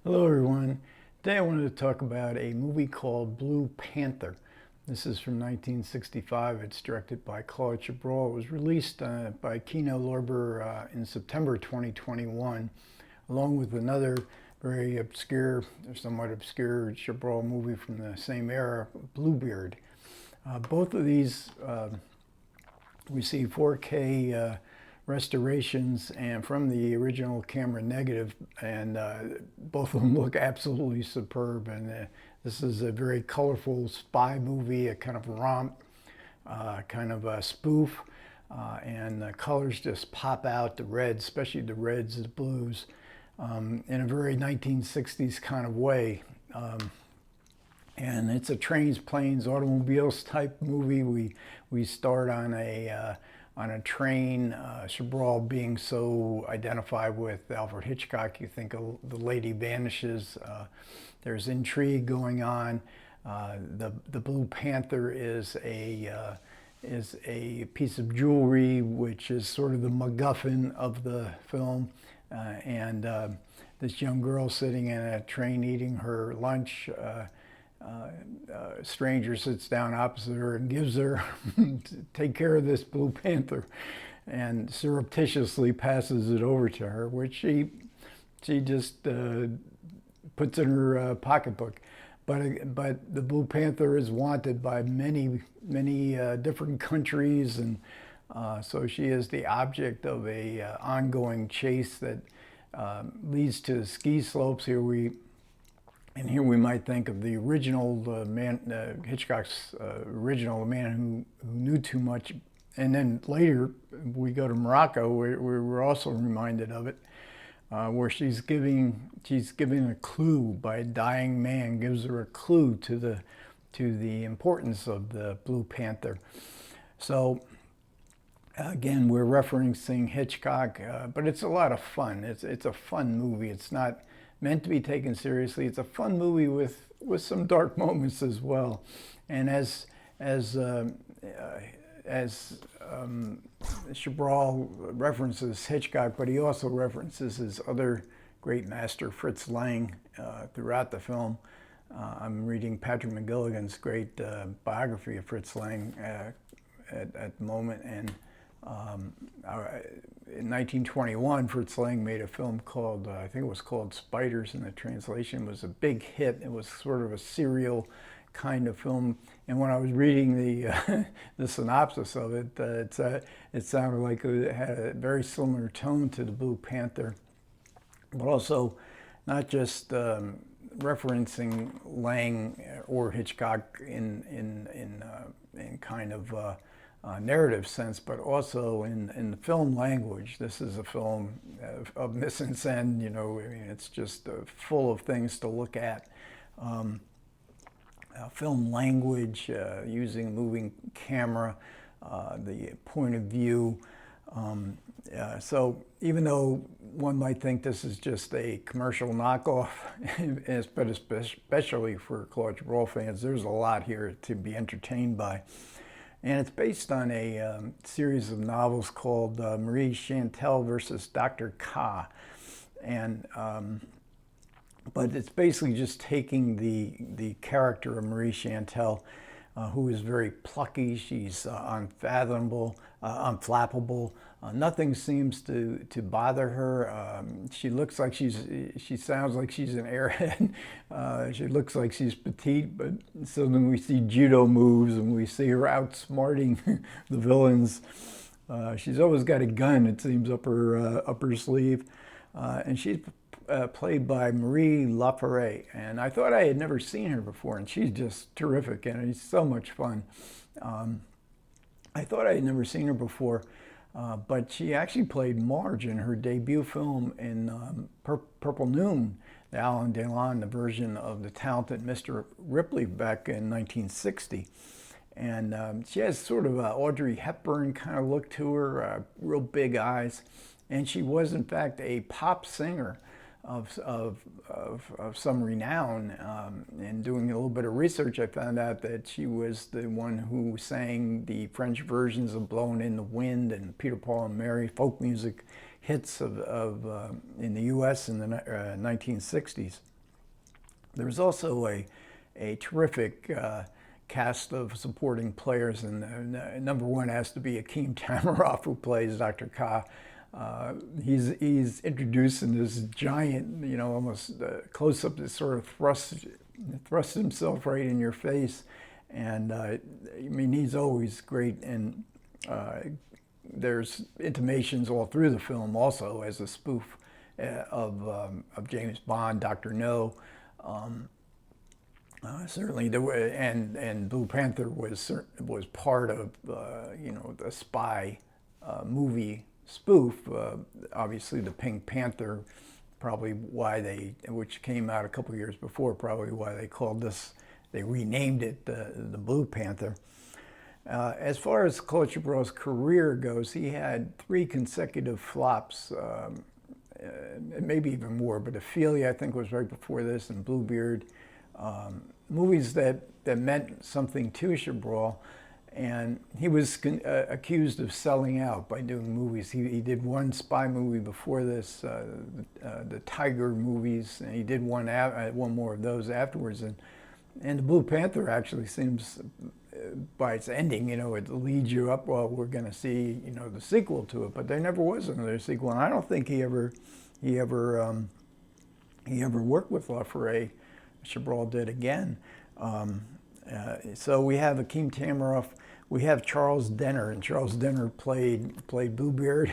Hello everyone. Today I wanted to talk about a movie called Blue Panther. This is from 1965. It's directed by Claude Chabrol. It was released by Kino Lorber in September 2021, along with another very obscure, or somewhat obscure Chabrol movie from the same era, Bluebeard. Both of these received 4K restorations and from the original camera negative, and both of them look absolutely superb. And this is a very colorful spy movie, a kind of romp, kind of a spoof, and the colors just pop out, the reds, especially the reds, the blues, in a very 1960s kind of way. And it's a trains, planes, automobiles type movie. We start on a train. Chabrol being so identified with Alfred Hitchcock, you think of The Lady Vanishes. There's intrigue going on. The Blue Panther is a piece of jewelry, which is sort of the MacGuffin of the film. And this young girl sitting in a train eating her lunch. Stranger sits down opposite her and gives her take care of this Blue Panther, and surreptitiously passes it over to her, which she just puts in her pocketbook. But the Blue Panther is wanted by many different countries, and so she is the object of a ongoing chase that leads to ski slopes. Here we might think of the original Hitchcock's original, The Man Who Knew Too Much. And then later we go to Morocco, where we're also reminded of it, where she's giving a clue by a dying man, gives her a clue to the importance of the Blue Panther. So again, we're referencing Hitchcock, but it's a lot of fun. It's a fun movie. It's not meant to be taken seriously. It's a fun movie with some dark moments as well. And as Chabrol references Hitchcock, but he also references his other great master, Fritz Lang, throughout the film. I'm reading Patrick McGilligan's great biography of Fritz Lang at the moment, and in 1921, Fritz Lang made a film called, I think it was called Spiders, and the translation was a big hit. It was sort of a serial kind of film, and when I was reading the synopsis of it, it sounded like it had a very similar tone to the Blue Panther, but also not just referencing Lang or Hitchcock in kind of narrative sense, but also in the film language. This is a film of mise en scène, you know. I mean, it's just full of things to look at. Film language, using a moving camera, the point of view. So even though one might think this is just a commercial knockoff, but especially for Claude Chabrol fans, there's a lot here to be entertained by. And it's based on a series of novels called Marie Chantal versus Dr. Ka. And but it's basically just taking the character of Marie Chantal, who is very plucky. She's unfathomable, unflappable. Nothing seems to bother her. She looks like she sounds like she's an airhead. She looks like she's petite, but so then we see judo moves and we see her outsmarting the villains. She's always got a gun, it seems, up her sleeve, and she's played by Marie Laforêt, and I thought I had never seen her before, and she's just terrific, and it's so much fun. I thought I had never seen her before, but she actually played Marge in her debut film in Purple Noon, the Alain Delon, the version of the talented Mr. Ripley back in 1960. And she has sort of an Audrey Hepburn kind of look to her, real big eyes, and she was in fact a pop singer of some renown. And doing a little bit of research, I found out that she was the one who sang the French versions of Blowin' in the Wind and Peter, Paul and Mary, folk music hits in the U.S. in the 1960s. There was also a terrific cast of supporting players, and number one has to be Akeem Tamiroff, who plays Dr. Ka. He's introduced in this giant, almost close-up that sort of thrusts himself right in your face. And I mean, he's always great. And there's intimations all through the film also as a spoof of James Bond, Dr. No. Certainly there were, and Blue Panther was part of the spy movie spoof. Obviously the Pink Panther, probably why which came out a couple years before, probably why they renamed it the Blue Panther. As far as Claude Chabrol's career goes, he had 3 consecutive flops, maybe even more, but Ophelia, I think, was right before this, and Bluebeard. Movies that meant something to Chabrol, and he was accused of selling out by doing movies. He did one spy movie before this, the Tiger movies, and he did one more of those afterwards. And the Blue Panther actually seems, by its ending, it leads you up, well, we're going to see, the sequel to it, but there never was another sequel, and I don't think he ever worked with LaFerre. Chabrol did again. So we have Akeem Tamiroff. We have Charles Denner, and Charles Denner played Bluebeard.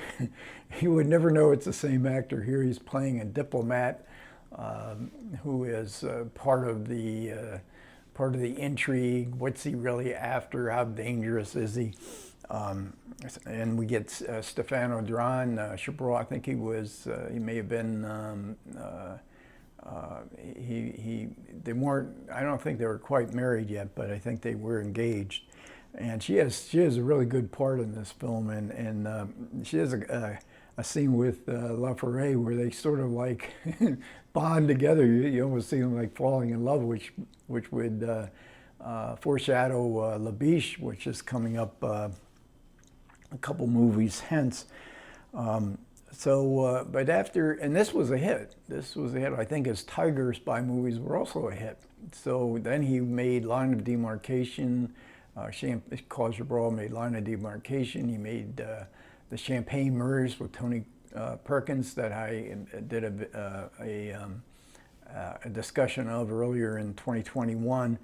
You would never know it's the same actor. Here he's playing a diplomat who is part of the intrigue. What's he really after? How dangerous is he? And we get Stefano Dran. Chabrol, I think he may have been. They weren't. I don't think they were quite married yet, but I think they were engaged. And she has a really good part in this film, and she has a scene with LaFerre where they sort of like bond together. You almost see them like falling in love, which would foreshadow Labish, which is coming up a couple movies hence. But after, and this was a hit. I think his Tiger spy movies were also a hit. So then he made Line of Demarcation. Claude Chabrol made Line of Demarcation. He made the Champagne Murders with Tony Perkins that I did a discussion of earlier in 2021.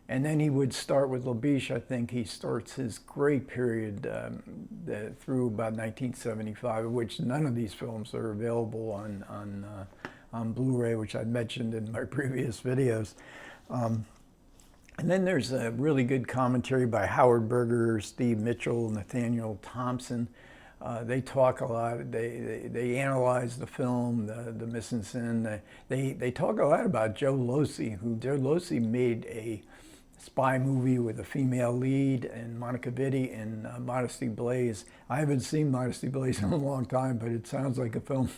And then he would start with Labish. I think he starts his great period through about 1975, of which none of these films are available on Blu-ray, which I mentioned in my previous videos. And then there's a really good commentary by Howard Berger, Steve Mitchell, Nathaniel Thompson. They talk a lot. They analyze the film, the mise-en-scène. They talk a lot about Joe Losey, Joe Losey made a spy movie with a female lead, and Monica Vitti in Modesty Blaise. I haven't seen Modesty Blaise in a long time, but it sounds like a film.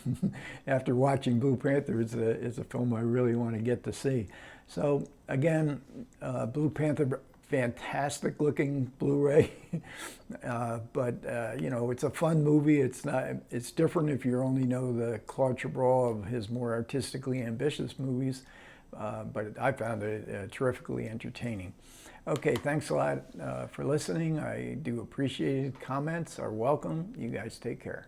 After watching Blue Panther, it's a film I really want to get to see. So again, Blue Panther, fantastic looking Blu-ray, but it's a fun movie. It's different if you only know the Claude Chabrol of his more artistically ambitious movies. But I found it terrifically entertaining. Okay, thanks a lot for listening. I do appreciate it. Comments are welcome. You guys take care.